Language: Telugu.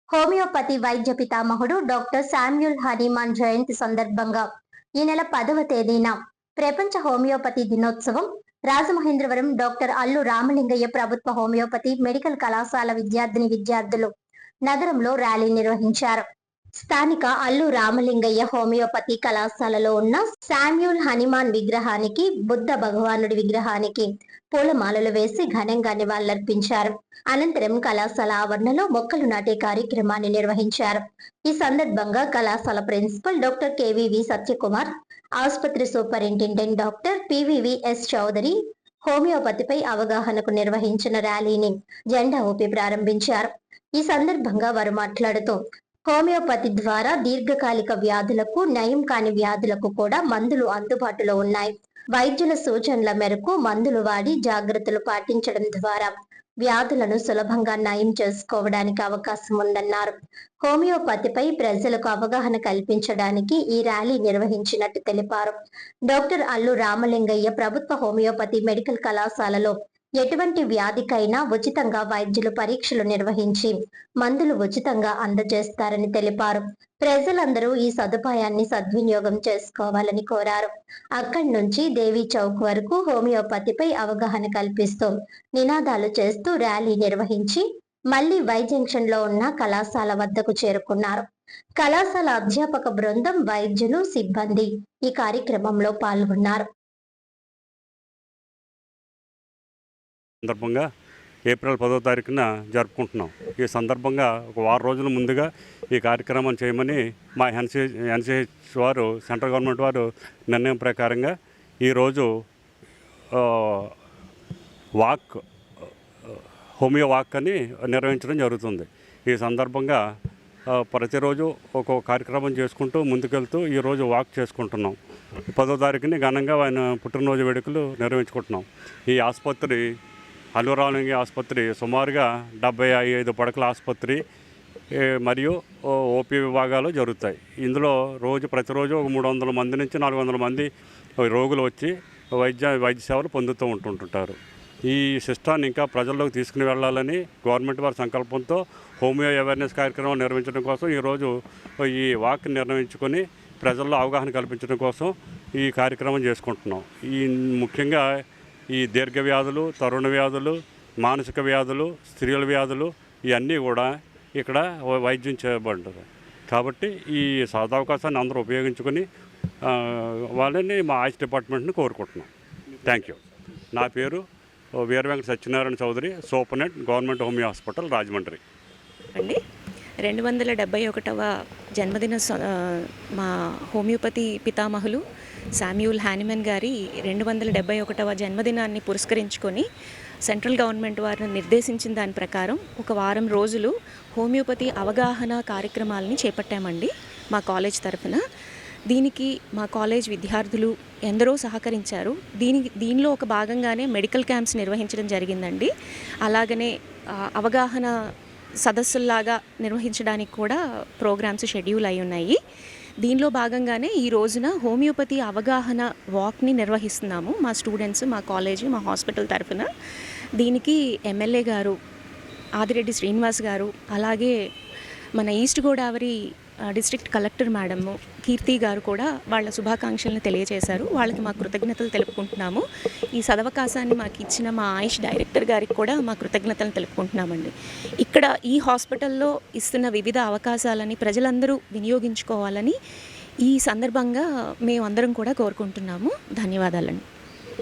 హోమియోపతి వైద్య పితామహుడు డాక్టర్ శామ్యూల్ హనీమాన్ జయంతి సందర్భంగా ఈ నెల 10వ తేదీన ప్రపంచ హోమియోపతి దినోత్సవం రాజమహేంద్రవరం డాక్టర్ అల్లు రామలింగయ్య ప్రభుత్వ హోమియోపతి మెడికల్ కళాశాల విద్యార్థులు నగరంలో ర్యాలీ నిర్వహించారు. స్థానిక అల్లు రామలింగయ్య హోమియోపతి కళాశాలలో ఉన్న శామ్యూల్ హనీమాన్ విగ్రహానికి, బుద్ధ భగవానుడి విగ్రహానికి పూలమాలలు వేసి ఘనంగా నివాళులర్పించారు. అనంతరం కళాశాల ఆవరణలో మొక్కలు నాటే కార్యక్రమాన్ని నిర్వహించారు. ఈ సందర్భంగా కళాశాల ప్రిన్సిపల్ డాక్టర్ కేవీవి సత్యకుమార్, ఆసుపత్రి సూపరింటెండెంట్ డాక్టర్ పివివిఎస్ చౌదరి హోమియోపతిపై అవగాహనకు నిర్వహించిన ర్యాలీని జెండా ఊపి ప్రారంభించారు. ఈ సందర్భంగా వారు మాట్లాడుతూ హోమియోపతి ద్వారా దీర్ఘకాలిక వ్యాధులకు, నయం కాని వ్యాధులకు కూడా మందులు అందుబాటులో ఉన్నాయి. వైద్యుల సూచనల మేరకు మందులు వాడి జాగ్రత్తలు పాటించడం ద్వారా వ్యాధులను సులభంగా నయం చేసుకోవడానికి అవకాశం ఉందన్నారు. హోమియోపతిపై ప్రజలకు అవగాహన కల్పించడానికి ఈ ర్యాలీ నిర్వహించినట్టు తెలిపారు. డాక్టర్ అల్లు రామలింగయ్య ప్రభుత్వ హోమియోపతి మెడికల్ కళాశాలలో ఎటువంటి వ్యాధికైనా ఉచితంగా వైద్యులు పరీక్షలు నిర్వహించి మందులు ఉచితంగా అందజేస్తారని తెలిపారు. ప్రజలందరూ ఈ సదుపాయాన్ని సద్వినియోగం చేసుకోవాలని కోరారు. అక్కడి నుంచి దేవీ చౌక్ వరకు హోమియోపతిపై అవగాహన కల్పిస్తూ నినాదాలు చేస్తూ ర్యాలీ నిర్వహించి మళ్లీ వై జంక్షన్ లో ఉన్న కళాశాల వద్దకు చేరుకున్నారు. కళాశాల అధ్యాపక బృందం, వైద్యులు, సిబ్బంది ఈ కార్యక్రమంలో పాల్గొన్నారు. సందర్భంగా ఏప్రిల్ 10వ తారీఖున జరుపుకుంటున్నాం. ఈ సందర్భంగా ఒక వారం రోజుల ముందుగా ఈ కార్యక్రమం చేయమని మా ఎన్సిహెచ్ వారు, సెంట్రల్ గవర్నమెంట్ వారు నిర్ణయం ప్రకారంగా ఈరోజు హోమియో వాక్ అని నిర్వహించడం జరుగుతుంది. ఈ సందర్భంగా ప్రతిరోజు ఒక్కొక్క కార్యక్రమం చేసుకుంటూ ముందుకెళ్తూ ఈరోజు వాక్ చేసుకుంటున్నాం. 10వ తారీఖుని ఘనంగా ఆయన పుట్టినరోజు వేడుకలు నిర్వహించుకుంటున్నాం. ఈ ఆసుపత్రి అల్లు రామలింగయ్య ఆసుపత్రి సుమారుగా 75 పడకల ఆసుపత్రి మరియు ఓపీ విభాగాలు జరుగుతాయి. ఇందులో ప్రతిరోజు ఒక 300 మంది నుంచి 400 మంది రోగులు వచ్చి వైద్య సేవలు పొందుతూ ఉంటుంటారు. ఈ సిస్టాన్ని ఇంకా ప్రజల్లోకి తీసుకుని వెళ్ళాలని గవర్నమెంట్ వారి సంకల్పంతో హోమియో అవేర్నెస్ కార్యక్రమం నిర్వహించడం కోసం ఈరోజు ఈ వాక్ నిర్వహించుకొని ప్రజల్లో అవగాహన కల్పించడం కోసం ఈ కార్యక్రమం చేసుకుంటున్నాం. ముఖ్యంగా ఈ దీర్ఘ వ్యాధులు, తరుణ వ్యాధులు, మానసిక వ్యాధులు, స్త్రీల వ్యాధులు ఇవన్నీ కూడా ఇక్కడ వైద్యం చేయబడ్డారు. కాబట్టి ఈ సదవకాశాన్ని అందరూ ఉపయోగించుకొని వాళ్ళని మా ఆయుష్ డిపార్ట్మెంట్ని కోరుకుంటున్నాం. Thank you. నా పేరు Veera Venkata Satyanarayana Chowdary, superintendent, government homoeo hospital, Rajahmundry. 271వ జన్మదిన మా హోమియోపతి పితామహులు శామ్యూల్ హానీమాన్ గారి 271వ జన్మదినాన్ని పురస్కరించుకొని సెంట్రల్ గవర్నమెంట్ వారిని నిర్దేశించిన దాని ప్రకారం ఒక వారం రోజులు హోమియోపతి అవగాహన కార్యక్రమాలని చేపట్టామండి మా కాలేజ్ తరఫున. దీనికి మా కాలేజ్ విద్యార్థులు ఎందరో సహకరించారు. దీనిలో ఒక భాగంగానే మెడికల్ క్యాంప్స్ నిర్వహించడం జరిగిందండి. అలాగనే అవగాహన సదస్సుల్లాగా నిర్వహించడానికి కూడా ప్రోగ్రామ్స్ షెడ్యూల్ అయి ఉన్నాయి. దీనిలో భాగంగానే ఈ రోజున హోమియోపతి అవగాహన వాక్ని నిర్వహిస్తున్నాము మా స్టూడెంట్స్, మా కాలేజీ, మా హాస్పిటల్ తరఫున. దీనికి ఎమ్మెల్యే గారు ఆదిరెడ్డి శ్రీనివాస్ గారు, అలాగే మన East Godavari district collector madam Keerthi గారు కూడా వాళ్ళ శుభాకాంక్షలను తెలియజేశారు. వాళ్ళకి మా కృతజ్ఞతలు తెలుపుకుంటున్నాము. ఈ సదవకాశాన్ని మాకు ఇచ్చిన మా ఆయుష్ డైరెక్టర్ గారికి కూడా మా కృతజ్ఞతలు తెలుపుకుంటున్నామండి. ఇక్కడ ఈ హాస్పిటల్లో ఇస్తున్న వివిధ అవకాశాలని ప్రజలందరూ వినియోగించుకోవాలని ఈ సందర్భంగా మేమందరం కూడా కోరుకుంటున్నాము. ధన్యవాదాలండి.